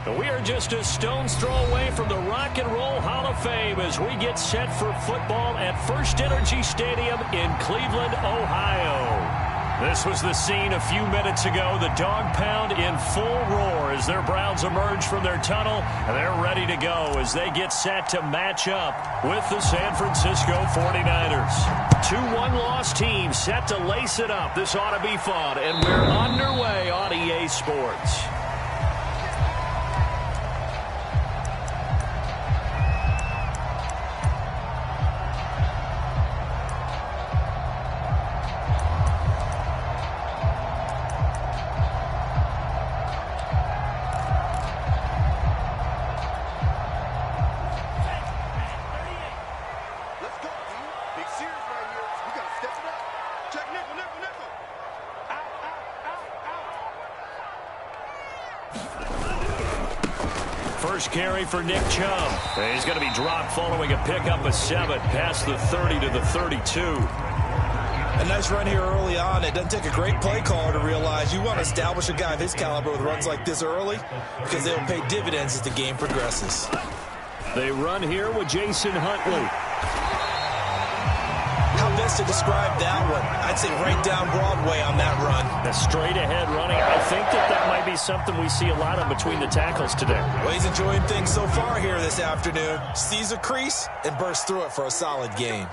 We are just a stone's throw away from the Rock and Roll Hall of Fame as we get set for football at First Energy Stadium in Cleveland, Ohio. This was the scene a few minutes ago. The dog pound in full roar as their Browns emerge from their tunnel, and they're ready to go as they get set to match up with the San Francisco 49ers. 2-1 loss teams set to lace it up. This ought to be fun, and we're underway on EA Sports. First carry for Nick Chubb. He's going to be dropped following a pickup of 7 past the 30 to the 32. A nice run here early on. It doesn't take a great play caller to realize you want to establish a guy of his caliber with runs like this early because they'll pay dividends as the game progresses. They run here with Jason Huntley. How best to describe that one? I'd say right down Broadway on that run. A straight ahead running. I think that might be something we see a lot of between the tackles today. Well, he's enjoying things so far here this afternoon. Sees a crease and bursts through it for a solid gain.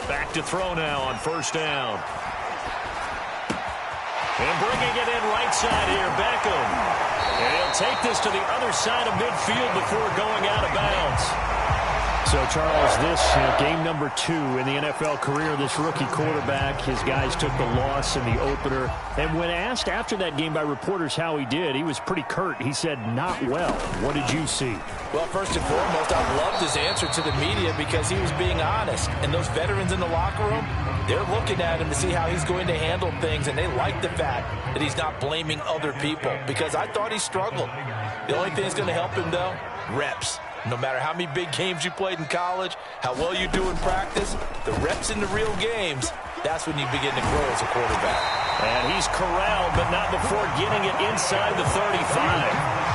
Back to throw now on first down. And bringing it in right side here, Beckham. And he'll take this to the other side of midfield before going out of bounds. So, Charles, this game number 2 in the NFL career, this rookie quarterback, his guys took the loss in the opener. And when asked after that game by reporters how he did, he was pretty curt. He said, not well. What did you see? Well, first and foremost, I loved his answer to the media because he was being honest. And those veterans in the locker room, they're looking at him to see how he's going to handle things, and they like the fact that he's not blaming other people because I thought he struggled. The only thing that's going to help him, though, reps. No matter how many big games you played in college, how well you do in practice, the reps in the real games, that's when you begin to grow as a quarterback. And he's corralled, but not before getting it inside the 35.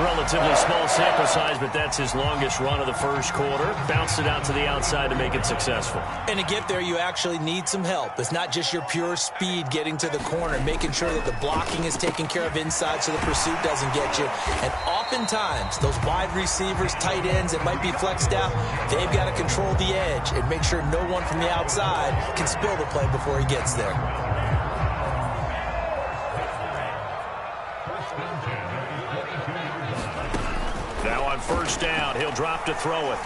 Relatively small sample size, but that's his longest run of the first quarter. Bounced it out to the outside to make it successful. And to get there, you actually need some help. It's not just your pure speed getting to the corner, making sure that the blocking is taken care of inside so the pursuit doesn't get you. And oftentimes, those wide receivers, tight ends that might be flexed out, they've got to control the edge and make sure no one from the outside can spill the play before he gets there. Now on first down, he'll drop to throw it.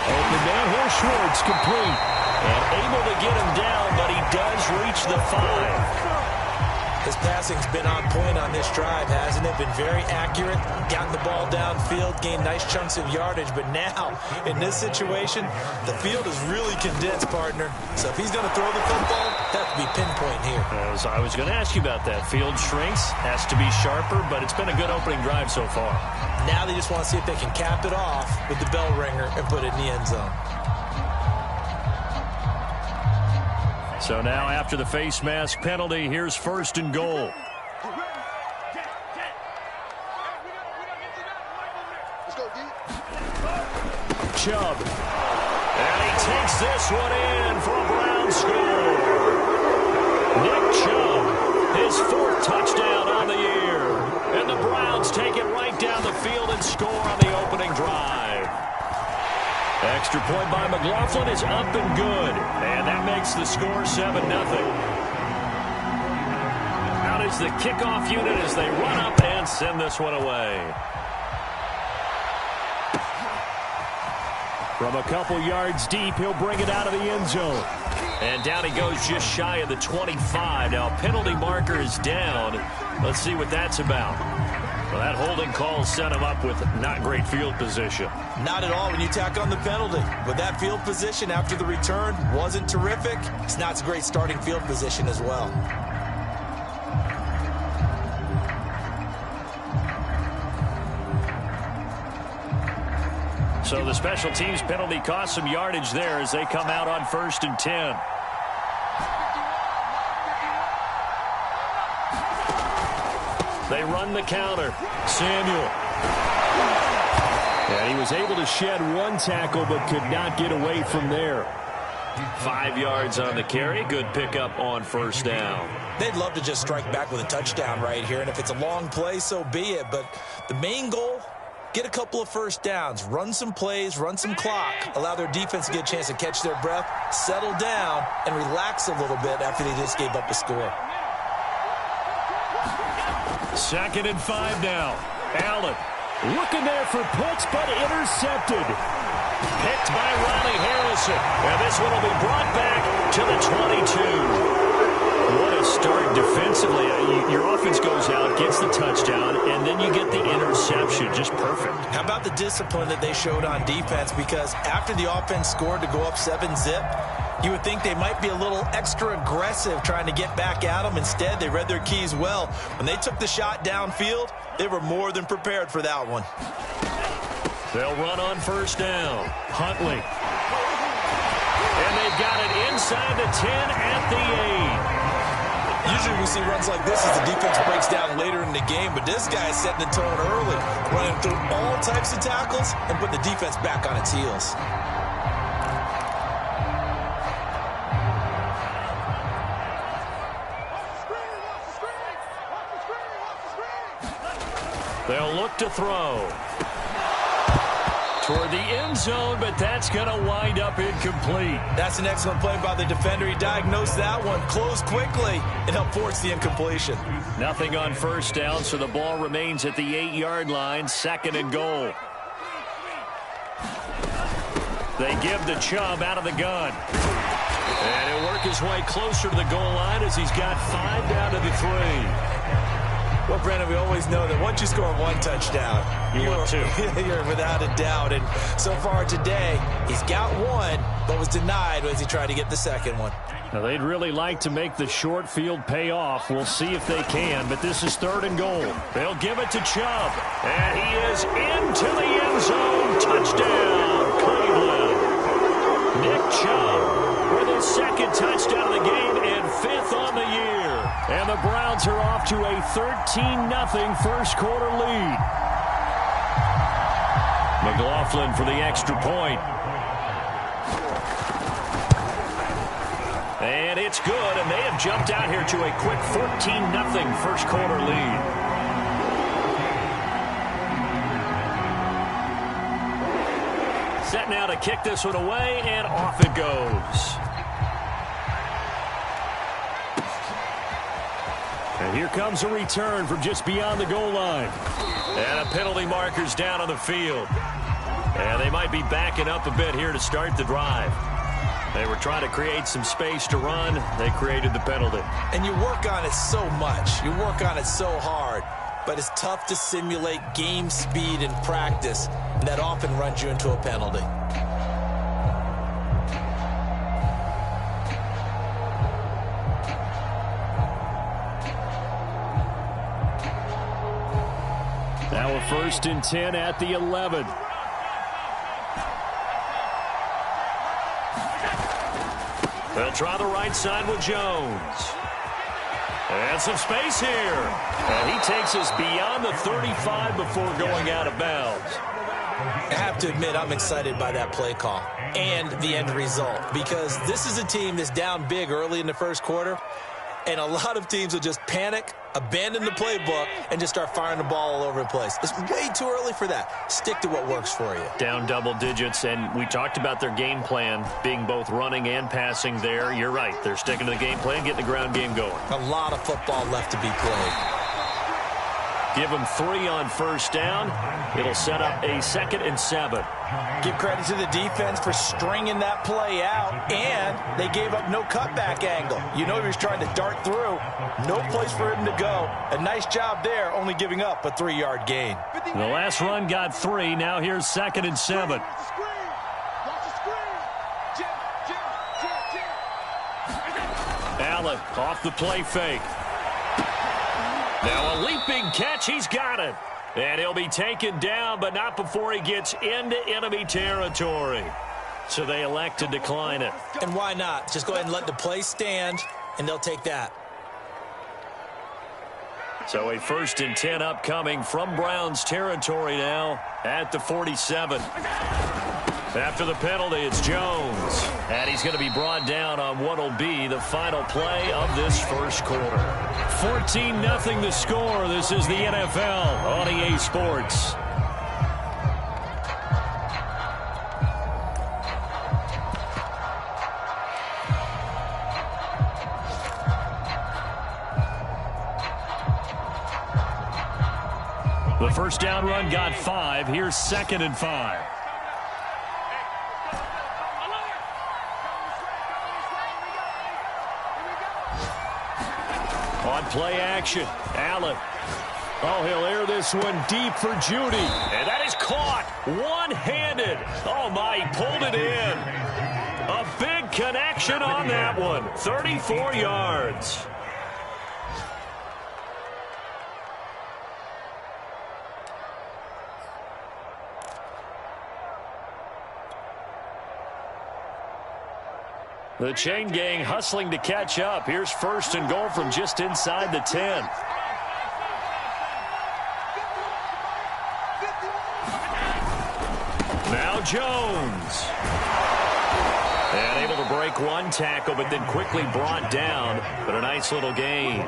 Open downhill, Schwartz complete. And able to get him down, but he does reach the 5. His passing's been on point on this drive, hasn't it? Been very accurate, gotten the ball downfield, gained nice chunks of yardage. But now, in this situation, the field is really condensed, partner. So if he's going to throw the football, that has to be pinpoint here. As I was going to ask you about that. Field shrinks, has to be sharper, but it's been a good opening drive so far. Now they just want to see if they can cap it off with the bell ringer and put it in the end zone. So now after the face mask penalty, here's first and goal. Chubb. And he takes this one in for a Brown score. Nick Chubb, his 4th touchdown on the year. And the Browns take it right down the field and score on the opening drive. Extra point by McLaughlin is up and good. And that makes the score 7-0. Out is the kickoff unit as they run up and send this one away. From a couple yards deep, he'll bring it out of the end zone. And down he goes just shy of the 25. Now, penalty marker is down. Let's see what that's about. Well, that holding call set him up with not great field position. Not at all when you tack on the penalty. But that field position after the return wasn't terrific. It's not a great starting field position as well. So the special teams penalty cost some yardage there as they come out on 1st and 10. They run the counter. Samuel. And he was able to shed one tackle but could not get away from there. 5 yards on the carry. Good pickup on first down. They'd love to just strike back with a touchdown right here, and if it's a long play, so be it. But the main goal, get a couple of first downs, run some plays, run some clock, allow their defense to get a chance to catch their breath, settle down, and relax a little bit after they just gave up a score. 2nd and 5 now. Allen looking there for Pitts, but intercepted. Picked by Ronnie Harrison. And this one will be brought back to the 22. What a start defensively. Your offense goes out, gets the touchdown, and then you get the interception. Just perfect. How about the discipline that they showed on defense? Because after the offense scored to go up 7-zip, you would think they might be a little extra aggressive trying to get back at them. Instead, they read their keys well. When they took the shot downfield, they were more than prepared for that one. They'll run on first down. Huntley. And they've got it inside the 10 at the 8. Usually we see runs like this as the defense breaks down later in the game, but this guy is setting the tone early, running through all types of tackles and putting the defense back on its heels. They'll look to throw toward the end zone, but that's going to wind up incomplete. That's an excellent play by the defender. He diagnosed that one, closed quickly, and helped force the incompletion. Nothing on first down, so the ball remains at the 8-yard line, 2nd and goal. They give the Chubb out of the gun. And he'll work his way closer to the goal line as he's got 5 down to the 3. Well, Brandon, we always know that once you score one touchdown, you're without a doubt. And so far today, he's got one, but was denied as he tried to get the second one. Now, they'd really like to make the short field pay off. We'll see if they can, but this is 3rd and goal. They'll give it to Chubb, and he is into the end zone. Touchdown, Cleveland. Nick Chubb with his 2nd touchdown of the game and 5th on the year. And the Browns are off to a 13-0 first quarter lead. McLaughlin for the extra point. And it's good, and they have jumped out here to a quick 14-0 first quarter lead. Set now to kick this one away, and off it goes. And here comes a return from just beyond the goal line. And a penalty marker's down on the field. And they might be backing up a bit here to start the drive. They were trying to create some space to run. They created the penalty. And you work on it so much. You work on it so hard. But it's tough to simulate game speed in practice. And that often runs you into a penalty. Now a 1st and 10 at the 11. They'll try the right side with Jones. And some space here. And he takes us beyond the 35 before going out of bounds. I have to admit, I'm excited by that play call and the end result, because this is a team that's down big early in the first quarter, and a lot of teams will just panic, abandon the playbook, and just start firing the ball all over the place. It's way too early for that. Stick to what works for you. Down double digits, and we talked about their game plan being both running and passing there. You're right. They're sticking to the game plan, getting the ground game going. A lot of football left to be played. Give them 3 on first down. It'll set up a 2nd and 7. Give credit to the defense for stringing that play out, and they gave up no cutback angle. You know he was trying to dart through. No place for him to go. A nice job there, only giving up a 3-yard gain. The last run got 3. Now here's 2nd and 7. Allen off the play fake. Now a leaping catch. He's got it. And he'll be taken down, but not before he gets into enemy territory. So they elect to decline it. And why not? Just go ahead and let the play stand, and they'll take that. So a 1st and 10 upcoming from Browns territory now at the 47. After the penalty, it's Jones. And he's going to be brought down on what will be the final play of this first quarter. 14-0 the score. This is the NFL on EA Sports. The first down run got 5. Here's 2nd and 5. On play action, Allen. Oh, he'll air this one deep for Judy. And that is caught one-handed. Oh, my, he pulled it in. A big connection on that one. 34 yards. The chain gang hustling to catch up. Here's 1st and goal from just inside the 10. Now Jones. And able to break one tackle, but then quickly brought down. But a nice little gain.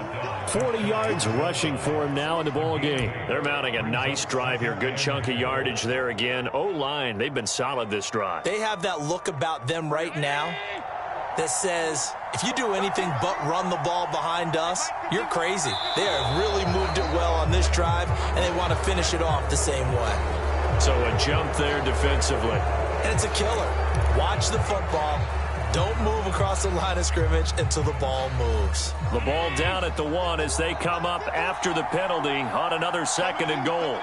40 yards rushing for him now in the ball game. They're mounting a nice drive here. Good chunk of yardage there again. O-line, they've been solid this drive. They have that look about them right now that says, if you do anything but run the ball behind us, you're crazy. They have really moved it well on this drive, and they want to finish it off the same way. So a jump there defensively. And it's a killer. Watch the football. Don't move across the line of scrimmage until the ball moves. The ball down at the 1 as they come up after the penalty on another 2nd and goal.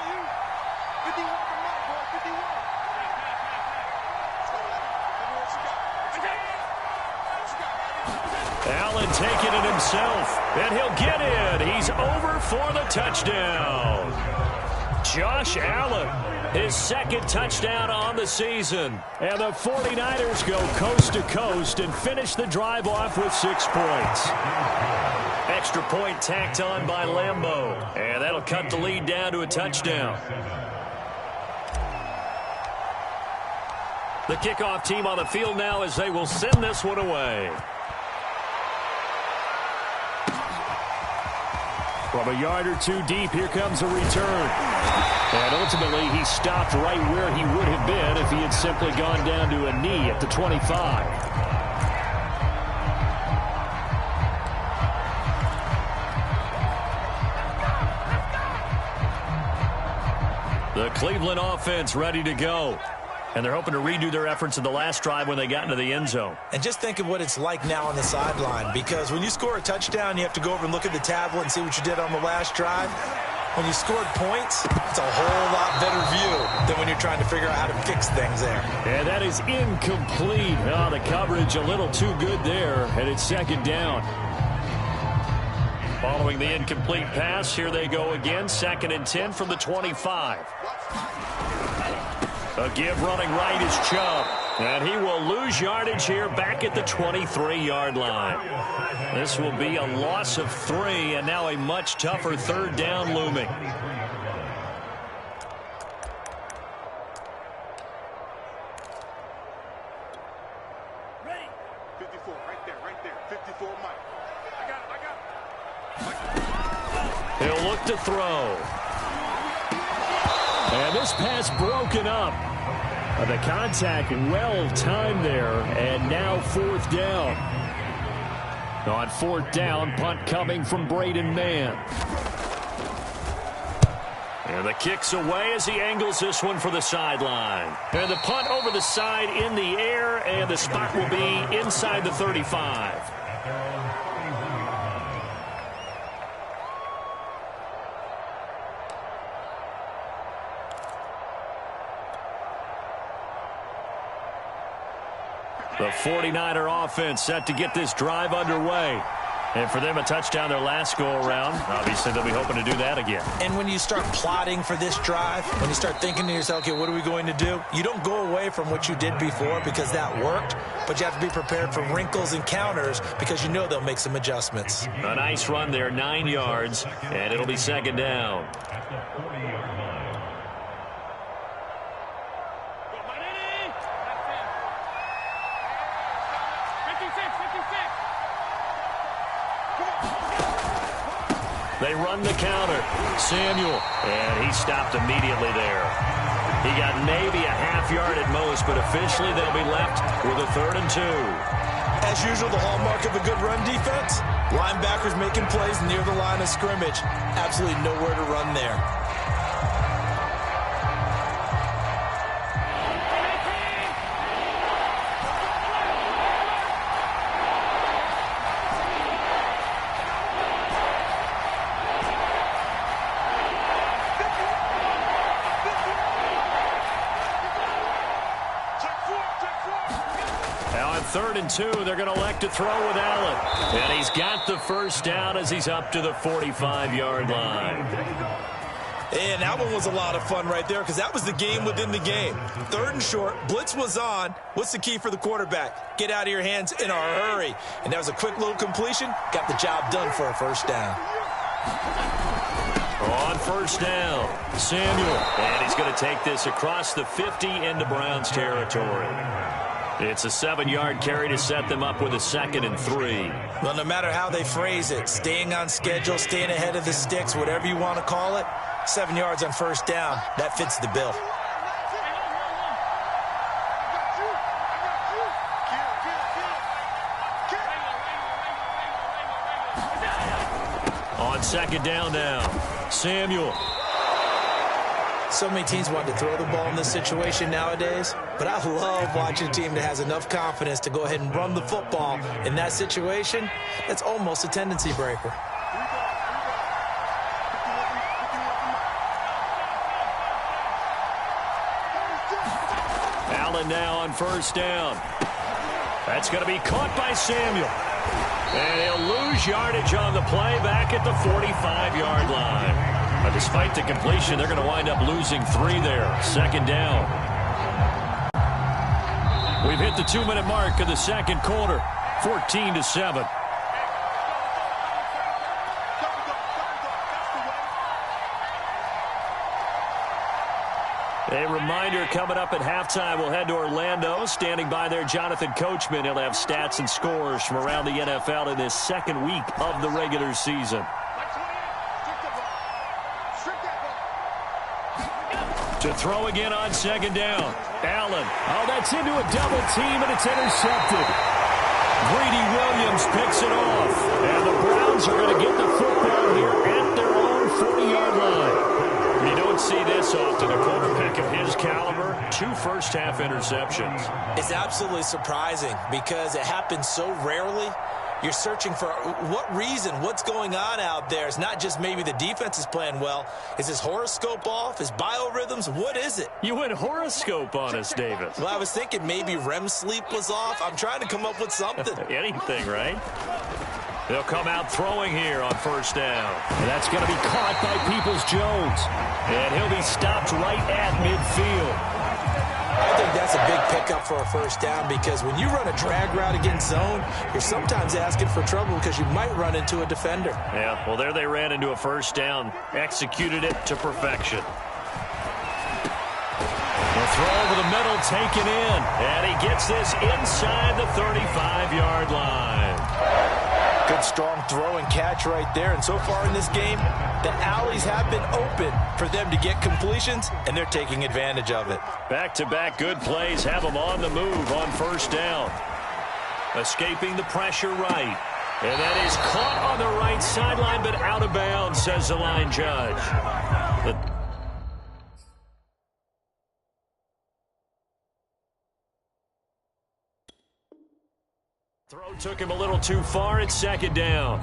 Allen taking it himself, and he'll get in. He's over for the touchdown. Josh Allen, his 2nd touchdown on the season. And the 49ers go coast to coast and finish the drive off with 6 points. Extra point tacked on by Lambeau, and that'll cut the lead down to a touchdown. The kickoff team on the field now as they will send this one away. From a yard or 2 deep, here comes a return. And ultimately, he stopped right where he would have been if he had simply gone down to a knee at the 25. The Cleveland offense ready to go. And they're hoping to redo their efforts in the last drive when they got into the end zone. And just think of what it's like now on the sideline, because when you score a touchdown, you have to go over and look at the tablet and see what you did on the last drive. When you scored points, it's a whole lot better view than when you're trying to figure out how to fix things there. And that is incomplete. Oh, the coverage a little too good there, and it's 2nd down. Following the incomplete pass, here they go again, 2nd and 10 from the 25. A give running right is Chubb. And he will lose yardage here back at the 23-yard line. This will be a loss of 3, and now a much tougher 3rd down looming. Ready. 54, right there. 54, Mike. I got it. He'll look to throw. And this pass broken up. The contact well timed there, and now 4th down. On 4th down, punt coming from Braden Mann. And the kick's away as he angles this one for the sideline. And the punt over the side in the air, and the spot will be inside the 35. The 49er offense set to get this drive underway. And for them, a touchdown their last go-around. Obviously, they'll be hoping to do that again. And when you start plotting for this drive, when you start thinking to yourself, okay, what are we going to do? You don't go away from what you did before because that worked, but you have to be prepared for wrinkles and counters because you know they'll make some adjustments. A nice run there, 9 yards, and it'll be second down. They run the counter. Samuel, and he stopped immediately there. He got maybe a half yard at most, but officially they'll be left with a 3rd and 2. As usual, the hallmark of a good run defense, linebackers making plays near the line of scrimmage. Absolutely nowhere to run there. Now on 3rd and 2, they're going to elect to throw with Allen. And he's got the first down as he's up to the 45-yard line. And that one was a lot of fun right there because that was the game within the game. 3rd and short, blitz was on. What's the key for the quarterback? Get out of your hands in a hurry. And that was a quick little completion. Got the job done for a first down. On first down, Samuel. And he's going to take this across the 50 into Browns territory. It's a 7-yard carry to set them up with a 2nd and 3. Well, no matter how they phrase it, staying on schedule, staying ahead of the sticks, whatever you want to call it, 7 yards on first down, that fits the bill. On 2nd down now, Samuel. So many teams want to throw the ball in this situation nowadays, but I love watching a team that has enough confidence to go ahead and run the football in that situation. That's almost a tendency breaker. Allen now on first down. That's going to be caught by Samuel. And he'll lose yardage on the play back at the 45-yard line. Despite the completion, they're going to wind up losing 3 there. 2nd down. We've hit the 2-minute mark of the 2nd quarter. 14-7. A reminder coming up at halftime, we'll head to Orlando. Standing by there, Jonathan Coachman. He'll have stats and scores from around the NFL in this 2nd week of the regular season. To throw again on 2nd down. Allen. Oh, that's into a double team, and it's intercepted. Greedy Williams picks it off. And the Browns are going to get the football here at their own 40-yard line. You don't see this often. A quarterback of his caliber, 2 first-half interceptions. It's absolutely surprising because it happens so rarely. You're searching for what reason, what's going on out there. It's not just maybe the defense is playing well. Is his horoscope off? His biorhythms? What is it? You went horoscope on us, Davis. Well, I was thinking maybe REM sleep was off. I'm trying to come up with something. Anything, right? They'll come out throwing here on first down. And that's going to be caught by Peoples-Jones. And he'll be stopped right at midfield. I think that's a big pickup for a first down because when you run a drag route against zone, you're sometimes asking for trouble because you might run into a defender. Yeah, well, there they ran into a first down, executed it to perfection. The throw over the middle, taken in, and he gets this inside the 35-yard line. Good, strong throw and catch right there, and so far in this game, the alleys have been open for them to get completions, and they're taking advantage of it. Back-to-back good plays have them on the move on first down. Escaping the pressure right. And that is caught on the right sideline, but out of bounds, says the line judge. Throw took him a little too far. It's second down.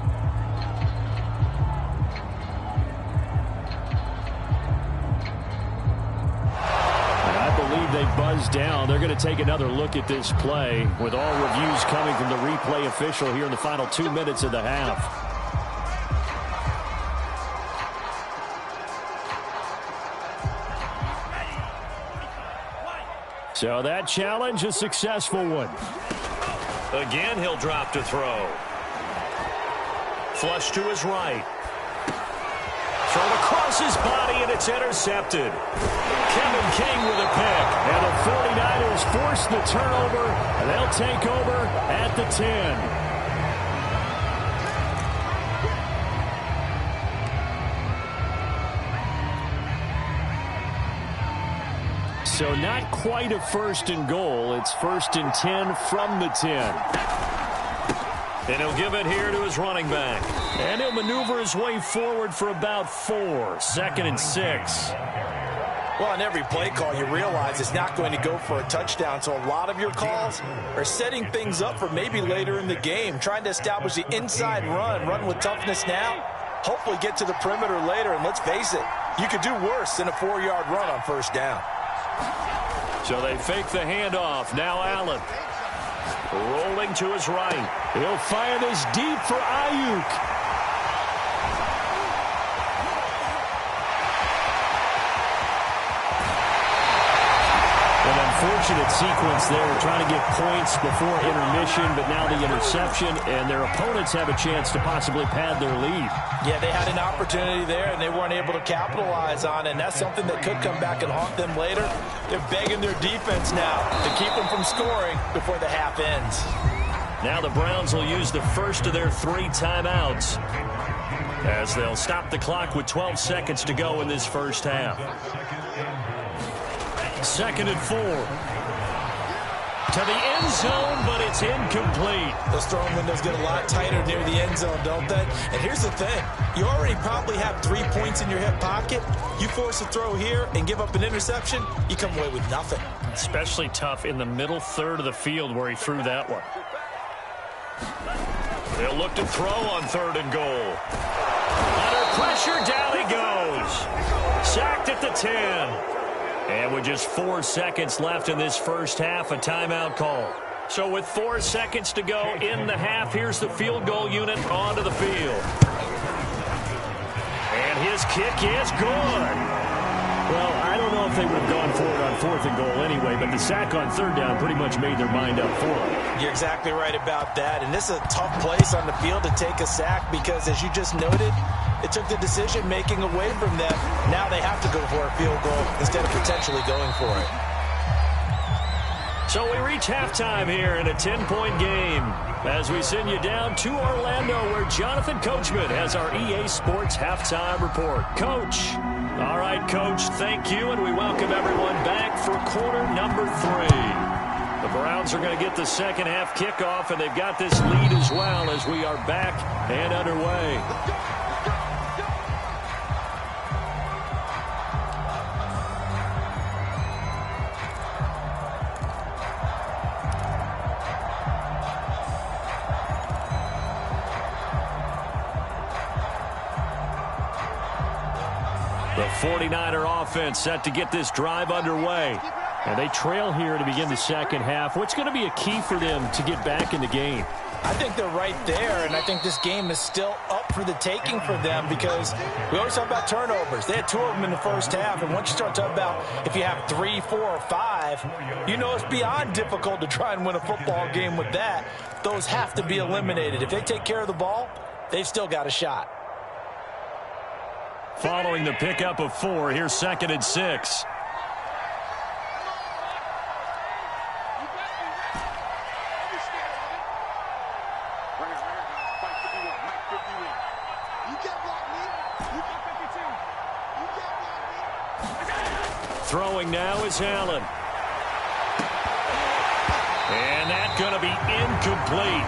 And I believe they've buzzed down. They're going to take another look at this play with all reviews coming from the replay official here in the final 2 minutes of the half. So that challenge, a successful one. Again, he'll drop to throw. Flush to his right. Thrown across his body, and it's intercepted. Kevin King with a pick. And the 49ers force the turnover, and they'll take over at the 10. So not quite a 1st and goal. It's 1st and 10 from the 10. And he'll give it here to his running back. And he'll maneuver his way forward for about 4. 2nd and 6. Well, on every play call, you realize it's not going to go for a touchdown. So a lot of your calls are setting things up for maybe later in the game, trying to establish the inside run with toughness now, hopefully get to the perimeter later. And let's face it, you could do worse than a 4-yard run on 1st down. So they fake the handoff. Now Allen. Rolling to his right. He'll fire this deep for Ayuk. An unfortunate sequence there, trying to get points before intermission, but now the interception, and their opponents have a chance to possibly pad their lead. Yeah, they had an opportunity there, and they weren't able to capitalize on it, and that's something that could come back and haunt them later. They're begging their defense now to keep them from scoring before the half ends. Now the Browns will use the first of their 3 timeouts as they'll stop the clock with 12 seconds to go in this first half. 2nd and 4. To the end zone, but it's incomplete. Those throwing windows get a lot tighter near the end zone, don't they? And here's the thing. You already probably have 3 points in your hip pocket. You force a throw here and give up an interception, you come away with nothing. Especially tough in the middle third of the field where he threw that one. They'll look to throw on 3rd and goal. Under pressure, down he goes. Sacked at the 10. And with just 4 seconds left in this first half, a timeout call. So with 4 seconds to go in the half, here's the field goal unit onto the field. And his kick is good. Well, I don't know if they would have gone for it on 4th and goal anyway, but the sack on 3rd down pretty much made their mind up for it. You're exactly right about that. And this is a tough place on the field to take a sack because, as you just noted, it took the decision-making away from them. Now they have to go for a field goal instead of potentially going for it. So we reach halftime here in a 10-point game as we send you down to Orlando where Jonathan Coachman has our EA Sports Halftime Report. Coach. All right, Coach, thank you, and we welcome everyone back for quarter number 3. The Browns are going to get the second half kickoff, and they've got this lead as well as we are back and underway. The 49er offense set to get this drive underway. And they trail here to begin the second half. What's going to be a key for them to get back in the game? I think they're right there, and I think this game is still up for the taking for them because we always talk about turnovers. They had 2 of them in the first half, and once you start talking about if you have 3, 4, or 5, you know it's beyond difficult to try and win a football game with that. Those have to be eliminated. If they take care of the ball, they've still got a shot. Following the pickup of 4, here's 2nd and 6. Throwing now is Allen. And that's going to be incomplete.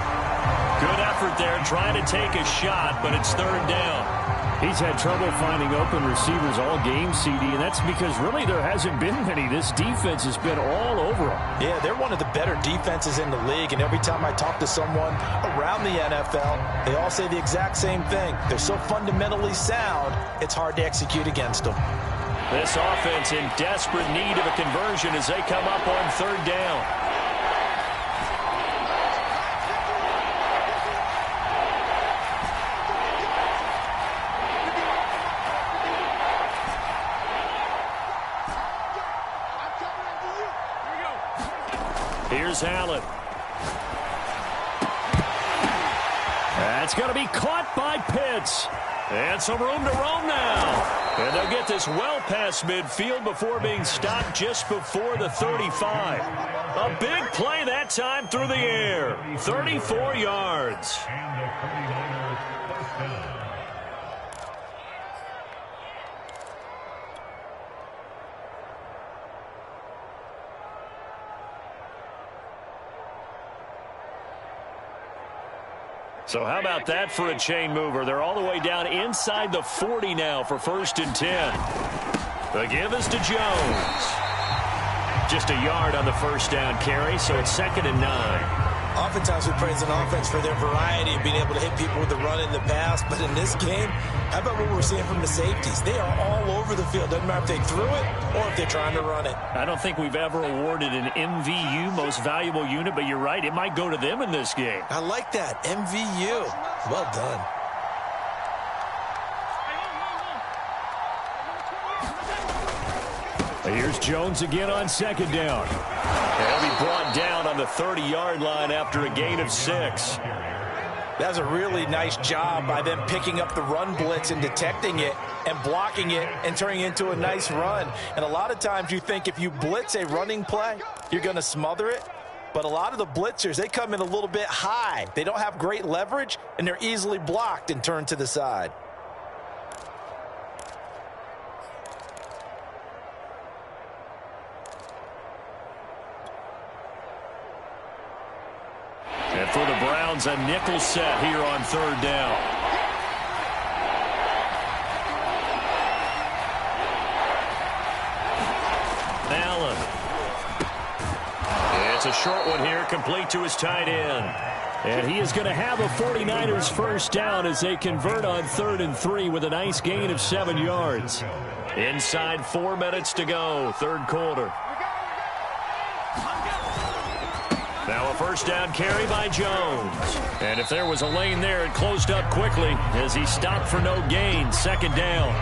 Good effort there trying to take a shot, but it's 3rd down. He's had trouble finding open receivers all game, CD, and that's because really there hasn't been many. This defense has been all over them. Yeah, they're one of the better defenses in the league, and every time I talk to someone around the NFL, they all say the exact same thing. They're so fundamentally sound, it's hard to execute against them. This offense in desperate need of a conversion as they come up on third down. Here's Allen. That's going to be caught by Pitts. And some room to roam now. And they'll get this well past midfield before being stopped just before the 35. A big play that time through the air. 34 yards. So how about that for a chain mover? They're all the way down inside the 40 now for 1st and 10. The give is to Jones. Just a yard on the first down carry, so it's 2nd and 9. Oftentimes we praise an offense for their variety of being able to hit people with the run and the pass. But in this game, how about what we're seeing from the safeties? They are all over the field. Doesn't matter if they threw it or if they're trying to run it. I don't think we've ever awarded an MVU, most valuable unit, but you're right. It might go to them in this game. I like that. MVU. Well done. Here's Jones again on 2nd down. He'll be brought down on the 30-yard line after a gain of 6. That was a really nice job by them picking up the run blitz and detecting it and blocking it and turning it into a nice run. And a lot of times you think if you blitz a running play, you're going to smother it. But a lot of the blitzers, they come in a little bit high. They don't have great leverage, and they're easily blocked and turned to the side. And for the Browns, a nickel set here on 3rd down. Allen. It's a short one here, complete to his tight end. And he is going to have a 49ers first down as they convert on 3rd and 3 with a nice gain of 7 yards. Inside 4 minutes to go, 3rd quarter. Now a first down carry by Jones. And if there was a lane there, it closed up quickly as he stopped for no gain. 2nd down.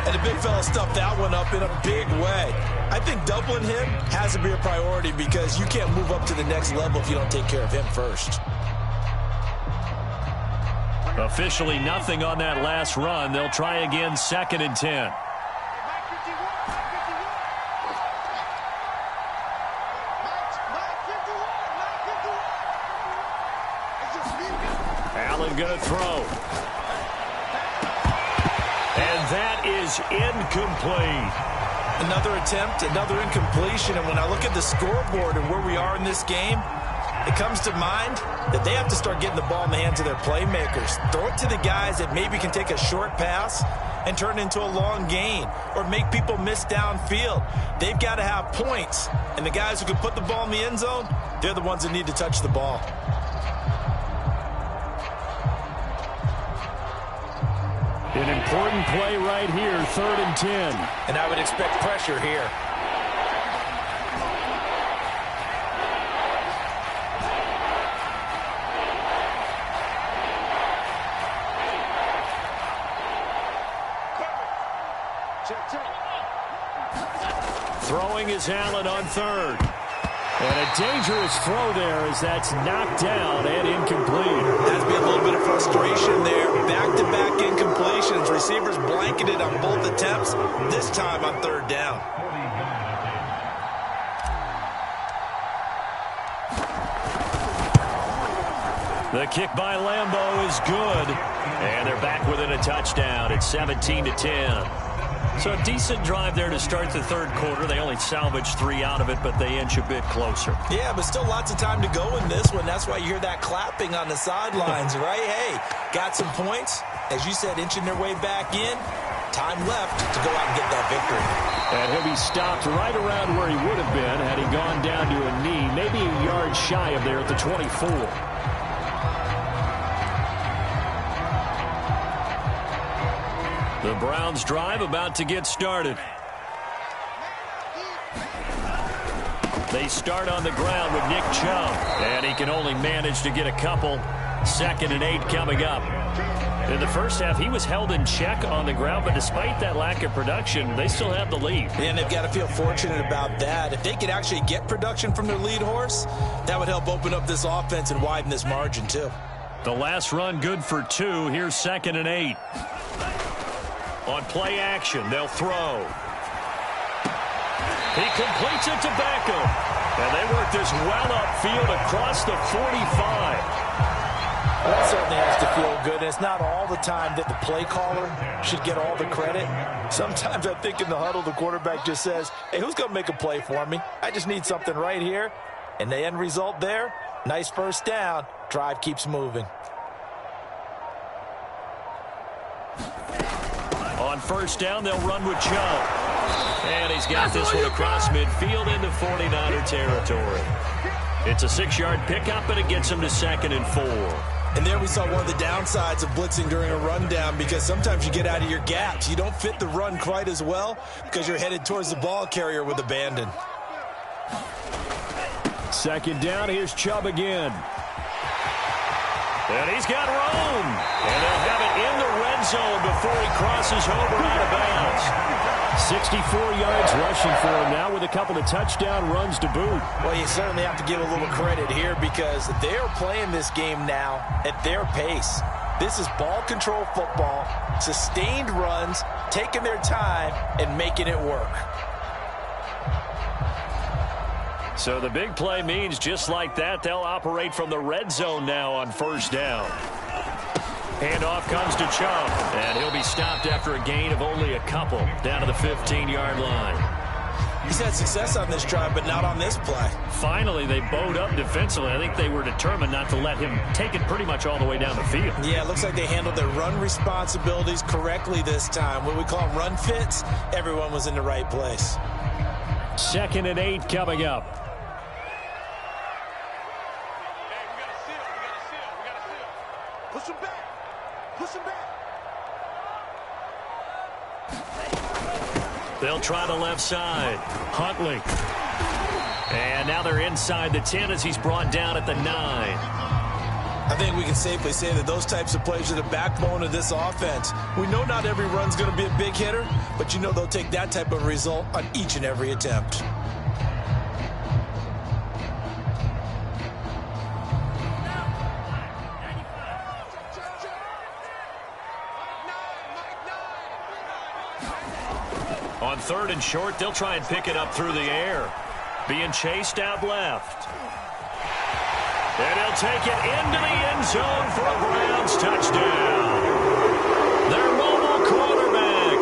And the big fella stuffed that one up in a big way. I think doubling him has to be a priority because you can't move up to the next level if you don't take care of him first. Officially nothing on that last run. They'll try again 2nd and 10. Allen going to throw. And that is incomplete. Another attempt, another incompletion. And when I look at the scoreboard and where we are in this game, it comes to mind that they have to start getting the ball in the hands of their playmakers. Throw it to the guys that maybe can take a short pass and turn it into a long gain or make people miss downfield. They've got to have points. And the guys who can put the ball in the end zone, they're the ones that need to touch the ball. An important play right here, 3rd and 10. And I would expect pressure here. Throwing is Allen on 3rd. And a dangerous throw there as that's knocked down and incomplete. Has been a little bit of frustration there. Back-to-back incompletions. Receivers blanketed on both attempts, this time on 3rd down. The kick by Lambeau is good. And they're back within a touchdown. It's 17-10. So a decent drive there to start the 3rd quarter. They only salvaged 3 out of it, but they inch a bit closer. Yeah, but still lots of time to go in this one. That's why you hear that clapping on the sidelines, right? Hey, got some points. As you said, inching their way back in. Time left to go out and get that victory. And he'll be stopped right around where he would have been had he gone down to a knee, maybe a yard shy of there at the 24. The Browns drive about to get started. They start on the ground with Nick Chubb, and he can only manage to get a couple. 2nd and 8 coming up. In the first half, he was held in check on the ground, but despite that lack of production, they still have the lead. And they've got to feel fortunate about that. If they could actually get production from their lead horse, that would help open up this offense and widen this margin too. The last run good for 2. Here's 2nd and 8. On play action, they'll throw. He completes it to Beckham. And they work this well upfield across the 45. That certainly has to feel good. And it's not all the time that the play caller should get all the credit. Sometimes I think in the huddle, the quarterback just says, hey, who's going to make a play for me? I just need something right here. And the end result there, nice first down. Drive keeps moving. On first down, they'll run with Chubb. And he's got this one across midfield into 49er territory. It's a 6-yard pickup, and it gets him to 2nd and 4. And there we saw one of the downsides of blitzing during a rundown, because sometimes you get out of your gaps. You don't fit the run quite as well because you're headed towards the ball carrier with abandon. 2nd down, here's Chubb again. And he's got room. And they'll have it in the red zone before he crosses over out of bounds. 64 yards rushing for him now with a couple of touchdown runs to boot. Well, you certainly have to give a little credit here because they're playing this game now at their pace. This is ball control football, sustained runs, taking their time and making it work. So the big play means just like that, they'll operate from the red zone now on first down. Handoff comes to Chubb, and he'll be stopped after a gain of only a couple down to the 15-yard line. He's had success on this drive, but not on this play. Finally, they bowed up defensively. I think they were determined not to let him take it pretty much all the way down the field. Yeah, it looks like they handled their run responsibilities correctly this time. What we call them run fits, everyone was in the right place. 2nd and 8 coming up. Push him back. Push him back. They'll try the left side. Huntley. And now they're inside the 10 as he's brought down at the 9. I think we can safely say that those types of plays are the backbone of this offense. We know not every run's going to be a big hitter, but you know they'll take that type of result on each and every attempt. On 3rd and short, they'll try and pick it up through the air. Being chased out left. And he'll take it into the end zone for a Browns touchdown. Their mobile quarterback.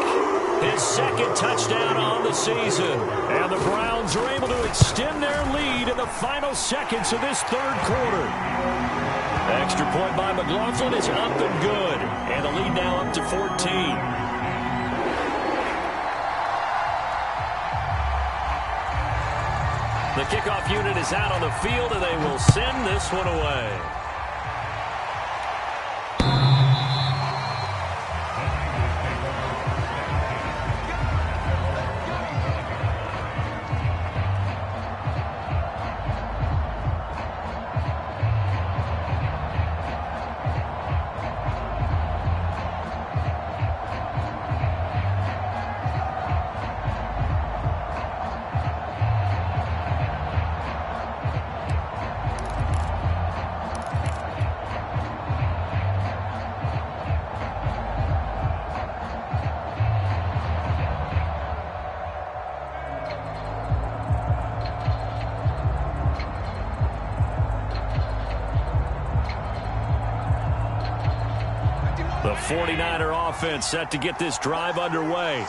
His 2nd touchdown on the season. And the Browns are able to extend their lead in the final seconds of this 3rd quarter. Extra point by McLaughlin is up and good. And the lead now up to 14. The kickoff unit is out on the field, and they will send this one away. The 49er offense set to get this drive underway.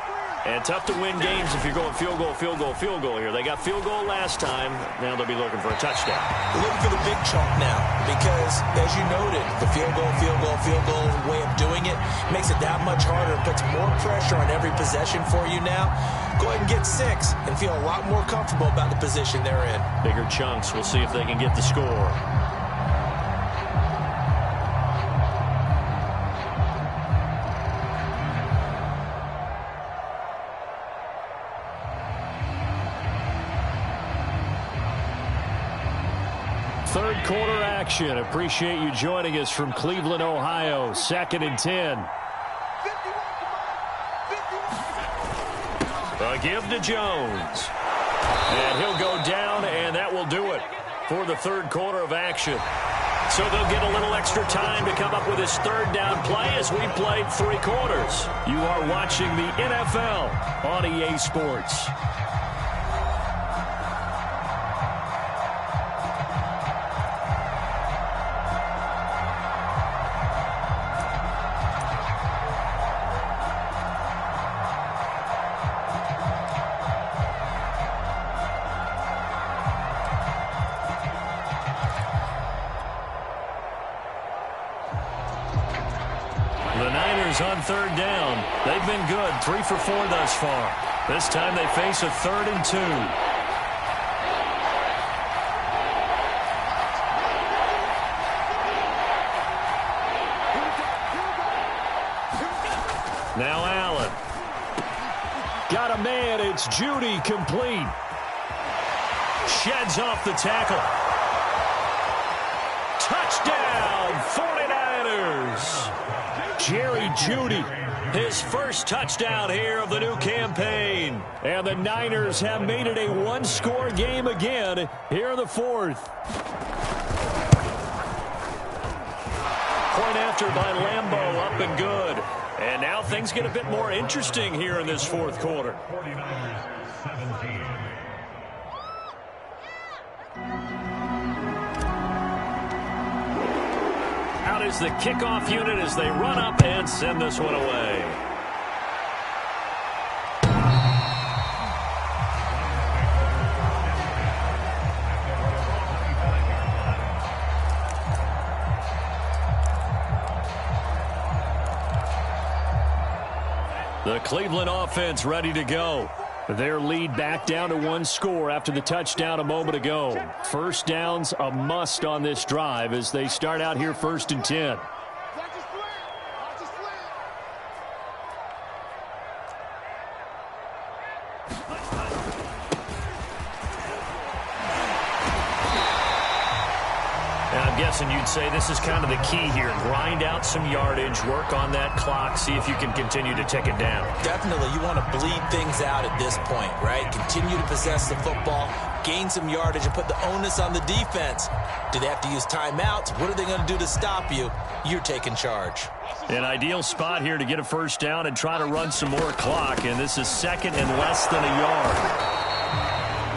And tough to win games if you're going field goal, field goal, field goal here. They got field goal last time. Now they'll be looking for a touchdown. They're looking for the big chunk now because, as you noted, the field goal way of doing it makes it that much harder. It puts more pressure on every possession for you now. Go ahead and get 6 and feel a lot more comfortable about the position they're in. Bigger chunks. We'll see if they can get the score. third quarter action. Appreciate you joining us from Cleveland, Ohio. 2nd and 10. A give to Jones. And he'll go down, and that will do it for the third quarter of action. So they'll get a little extra time to come up with his third down play as we played 3 quarters. You are watching the NFL on EA Sports. On third down. They've been good. 3 for 4 thus far. This time they face a 3rd and 2. Now Allen. Got a man. It's Judy complete. Sheds off the tackle. Touchdown, 49ers. Jerry Jeudy, his first touchdown here of the new campaign. And the Niners have made it a one-score game again here in the 4th. Point after by Lambeau, up and good. And now things get a bit more interesting here in this 4th quarter. 49ers 17. Out is the kickoff unit as they run up and send this one away. The Cleveland offense ready to go. Their lead back down to 1 score after the touchdown a moment ago. First downs a must on this drive as they start out here 1st and 10. I'm guessing you'd say this is kind of the key here. Grind out some yardage, work on that clock, see if you can continue to tick it down. Definitely. You want to bleed things out at this point, right? Continue to possess the football, gain some yardage, and put the onus on the defense. Do they have to use timeouts? What are they going to do to stop you? You're taking charge. An ideal spot here to get a first down and try to run some more clock, and this is 2nd and less than a yard.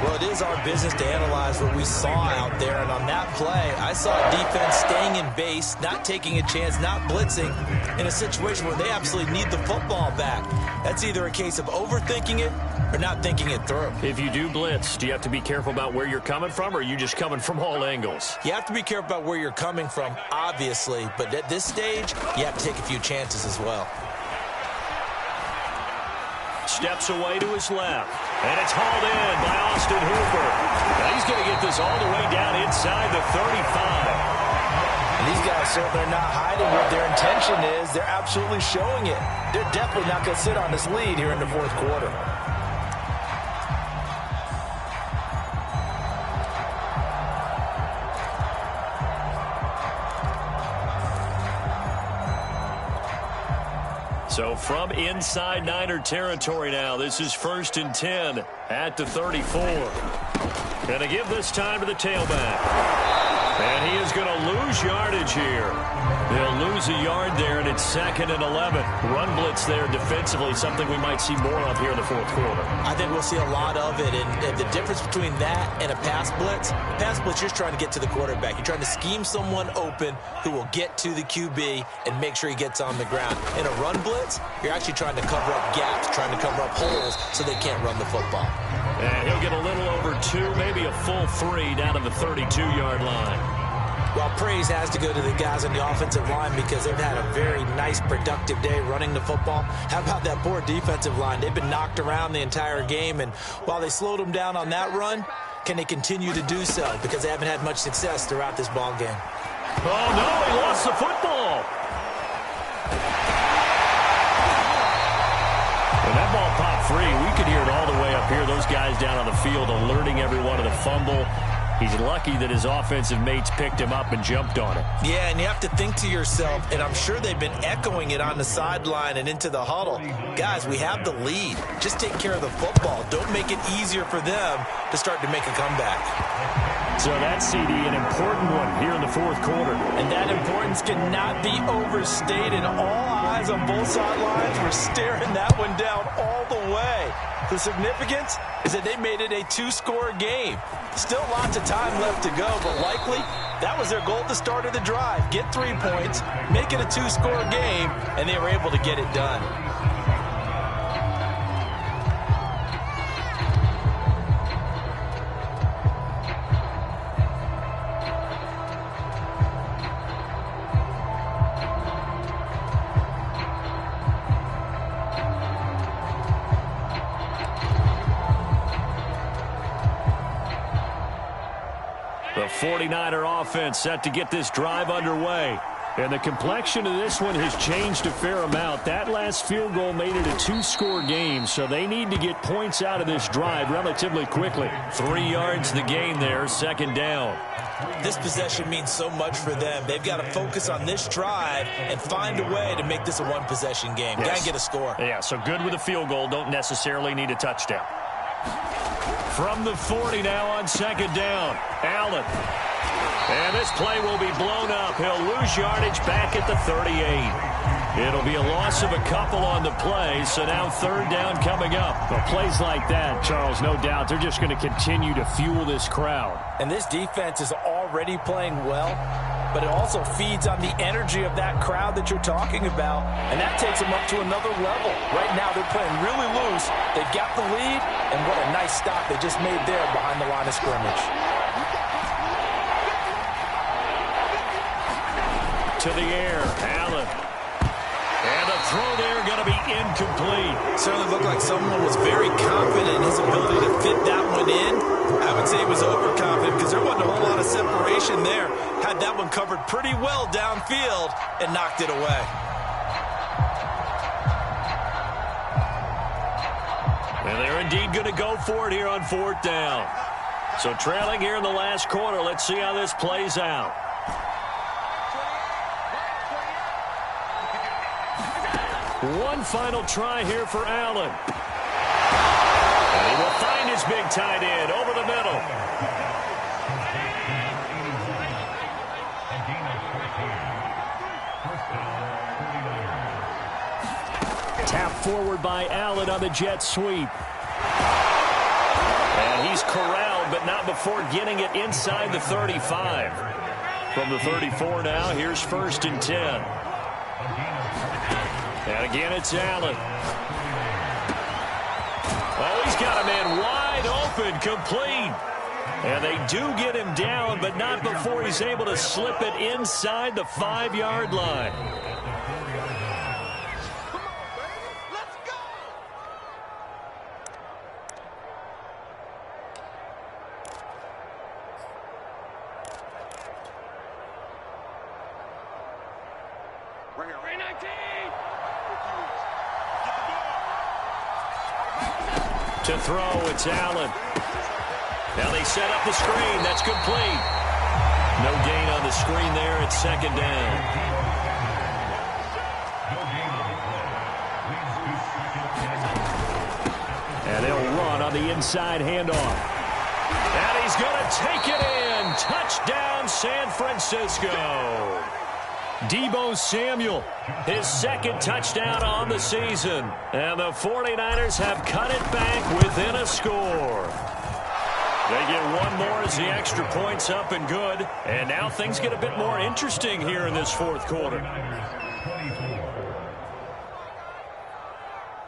Well, it is our business to analyze what we saw out there, and on that play, I saw defense staying in base, not taking a chance, not blitzing, in a situation where they absolutely need the football back. That's either a case of overthinking it or not thinking it through. If you do blitz, do you have to be careful about where you're coming from, or are you just coming from all angles? You have to be careful about where you're coming from, obviously, but at this stage, you have to take a few chances as well. Steps away to his left. And it's hauled in by Austin Hooper. And he's going to get this all the way down inside the 35. And these guys certainly are not hiding what their intention is. They're absolutely showing it. They're definitely not going to sit on this lead here in the 4th quarter. So from inside Niner territory now, this is 1st and 10 at the 34. Going to give this time to the tailback. And he is going to lose yardage here. They'll lose a yard there, and it's 2nd and 11. Run blitz there defensively, something we might see more of here in the 4th quarter. I think we'll see a lot of it, and the difference between that and a pass blitz, you're trying to get to the quarterback. You're trying to scheme someone open who will get to the QB and make sure he gets on the ground. In a run blitz, you're actually trying to cover up gaps, trying to cover up holes so they can't run the football. And he'll get a little over 2, maybe a full 3 down to the 32-yard line. Well, praise has to go to the guys on the offensive line because they've had a very nice, productive day running the football. How about that poor defensive line? They've been knocked around the entire game, and while they slowed them down on that run, can they continue to do so? Because they haven't had much success throughout this ball game. Oh, no, he lost the football. And that ball popped free. We could hear it all the way up here. Those guys down on the field alerting everyone of the fumble. He's lucky that his offensive mates picked him up and jumped on it. Yeah, and you have to think to yourself, and I'm sure they've been echoing it on the sideline and into the huddle. Guys, we have the lead. Just take care of the football. Don't make it easier for them to start to make a comeback. So that CD, an important one here in the fourth quarter. And that importance cannot be overstated. All eyes on both sidelines were staring that one down all the way. The significance is that they made it a two-score game. Still lots of time left to go, but likely that was their goal at the start of the drive. Get 3 points, make it a two-score game, and they were able to get it done. The 49er offense set to get this drive underway. And the complexion of this one has changed a fair amount. That last field goal made it a two-score game, so they need to get points out of this drive relatively quickly. 3 yards the gain there, second down. This possession means so much for them. They've got to focus on this drive and find a way to make this a one-possession game. Yes. Got to get a score. Yeah, so good with a field goal. Don't necessarily need a touchdown. From the 40 now on second down, Allen. And this play will be blown up. He'll lose yardage back at the 38. It'll be a loss of a couple on the play, so now third down coming up. Well, plays like that, Charles, no doubt, they're just going to continue to fuel this crowd. And this defense is already playing well, but it also feeds on the energy of that crowd that you're talking about, and that takes them up to another level. Right now, they're playing really loose. They've got the lead, and what a nice stop they just made there behind the line of scrimmage. To the air, Allen. And a throw there going to be incomplete. Certainly looked like someone was very confident in his ability to fit that one in. I would say he was overconfident because there wasn't a whole lot of separation there. Had that one covered pretty well downfield and knocked it away. And they're indeed going to go for it here on fourth down. So trailing here in the last quarter, let's see how this plays out. One final try here for Allen. And he will find his big tight end over the middle. Tap forward by Allen on the jet sweep. And he's corralled, but not before getting it inside the 35. From the 34 now, here's 1st and 10. And again, it's Allen. Oh, he's got a man wide open, complete. And they do get him down, but not before he's able to slip it inside the 5-yard line. To throw, it's Allen. Now they set up the screen. That's complete. No gain on the screen there. It's second down. And they'll run on the inside handoff. And he's going to take it in. Touchdown, San Francisco. Deebo Samuel, his second touchdown on the season. And the 49ers have cut it back within a score. They get one more as the extra point's up and good. And now things get a bit more interesting here in this fourth quarter.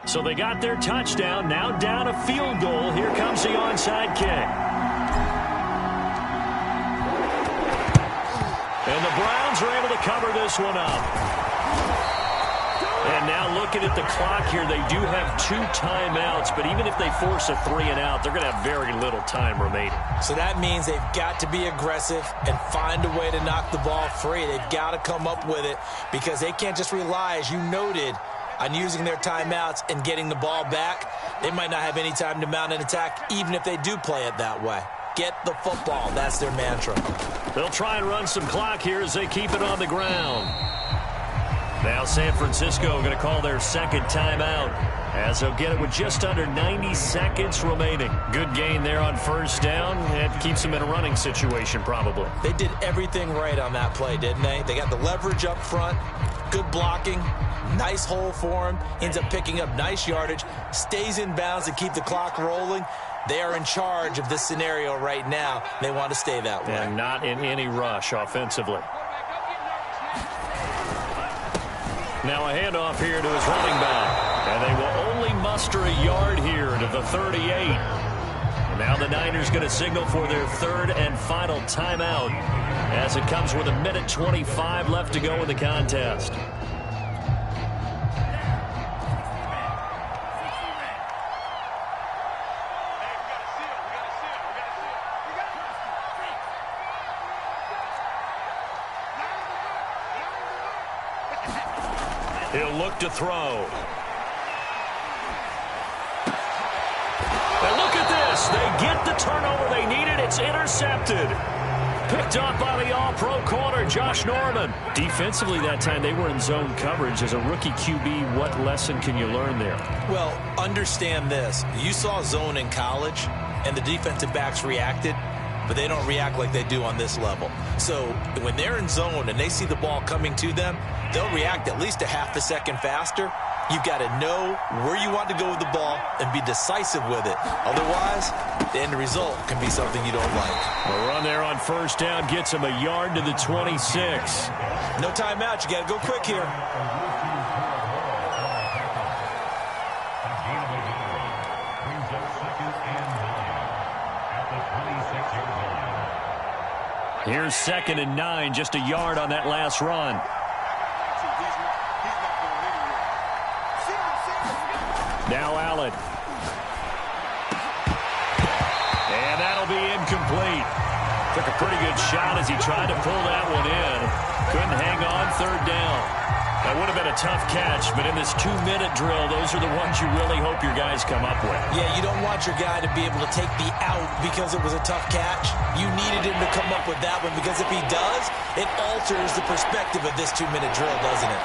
So they got their touchdown, now down a field goal. Here comes the onside kick. And the Browns are able to cover this one up. And now looking at the clock here, they do have 2 timeouts, but even if they force a 3-and-out, they're going to have very little time remaining. So that means they've got to be aggressive and find a way to knock the ball free. They've got to come up with it because they can't just rely, as you noted, on using their timeouts and getting the ball back. They might not have any time to mount an attack, even if they do play it that way. Get the football. That's their mantra. They'll try and run some clock here as they keep it on the ground. Now San Francisco going to call their second timeout as they'll get it with just under 90 seconds remaining. Good gain there on first down. It keeps them in a running situation probably. They did everything right on that play, didn't they? They got the leverage up front, good blocking, nice hole for him, ends up picking up nice yardage, stays in bounds to keep the clock rolling. They are in charge of this scenario right now. They want to stay that way. And not in any rush offensively. Now a handoff here to his running back. And they will only muster a yard here to the 38. And now the Niners going to signal for their third and final timeout as it comes with 1:25 left to go in the contest. He'll look to throw. And look at this. They get the turnover they needed. It's intercepted. Picked up by the all-pro corner, Josh Norman. Defensively that time, they were in zone coverage. As a rookie QB, what lesson can you learn there? Well, understand this. You saw zone in college, and the defensive backs reacted, but they don't react like they do on this level. So when they're in zone and they see the ball coming to them, they'll react at least a half a second faster. You've got to know where you want to go with the ball and be decisive with it. Otherwise, the end result can be something you don't like. A run there on first down gets him a yard to the 26. No timeout. You got to go quick here. Here's 2nd and 9, just a yard on that last run. Now Allen. And that'll be incomplete. Took a pretty good shot as he tried to pull that one in. Couldn't hang on, third down. That would have been a tough catch, but in this 2-minute drill, those are the ones you really hope your guys come up with. Yeah, you don't want your guy to be able to take the out because it was a tough catch. You needed him to come up with that one because if he does, it alters the perspective of this 2-minute drill, doesn't it?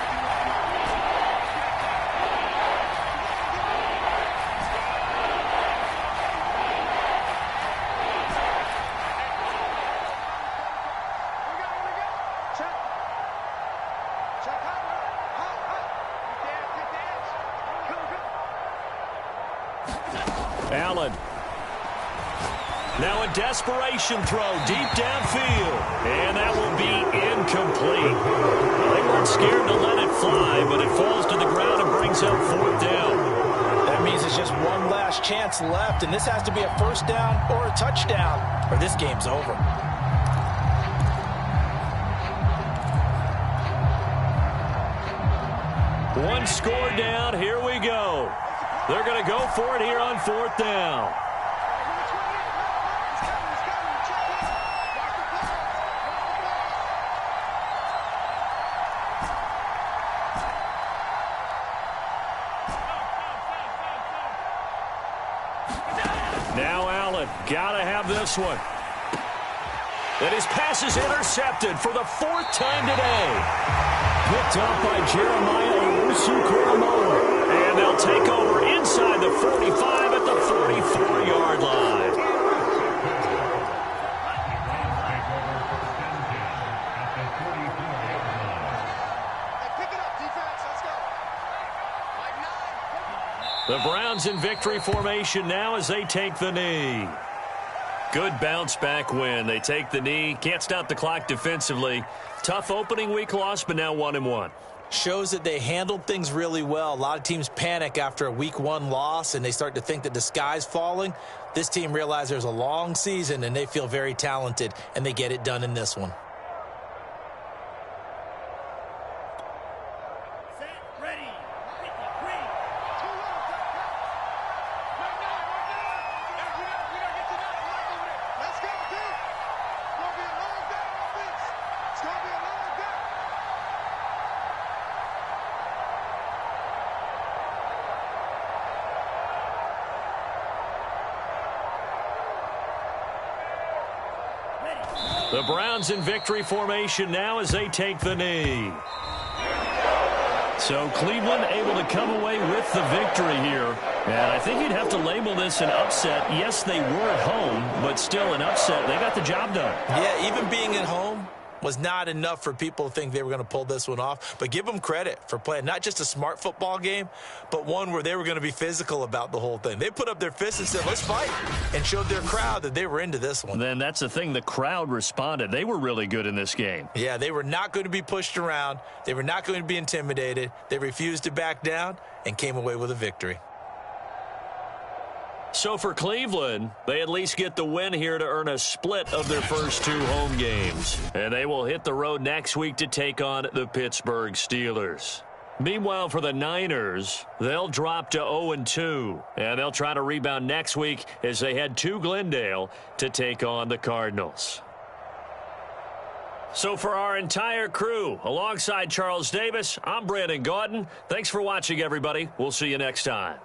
Allen. Now a desperation throw deep downfield. And that will be incomplete. They weren't scared to let it fly, but it falls to the ground and brings up 4th down. That means it's just one last chance left, and this has to be a first down or a touchdown, or this game's over. One score down. Here we go. They're going to go for it here on 4th down. Now Allen, got to have this one. And his pass is intercepted for the 4th time today. Picked up by Jeremiah Owusu-Koramoah. And they'll take over inside the 45 at the 44-yard line. The Browns in victory formation now as they take the knee. Good bounce-back win. They take the knee. Can't stop the clock defensively. Tough opening week loss, but now 1-1. Shows that they handled things really well. A lot of teams panic after a week 1 loss, and they start to think that the sky's falling. This team realizes there's a long season, and they feel very talented, and they get it done in this one. The Browns in victory formation now as they take the knee. So Cleveland able to come away with the victory here. And I think you'd have to label this an upset. Yes, they were at home, but still an upset. They got the job done. Yeah, even being at home was not enough for people to think they were going to pull this one off. But give them credit for playing not just a smart football game, but one where they were going to be physical about the whole thing. They put up their fists and said, let's fight, and showed their crowd that they were into this one. Then that's the thing. The crowd responded. They were really good in this game. Yeah, they were not going to be pushed around. They were not going to be intimidated. They refused to back down and came away with a victory. So for Cleveland, they at least get the win here to earn a split of their first 2 home games. And they will hit the road next week to take on the Pittsburgh Steelers. Meanwhile, for the Niners, they'll drop to 0-2. And they'll try to rebound next week as they head to Glendale to take on the Cardinals. So for our entire crew, alongside Charles Davis, I'm Brandon Gaudin. Thanks for watching, everybody. We'll see you next time.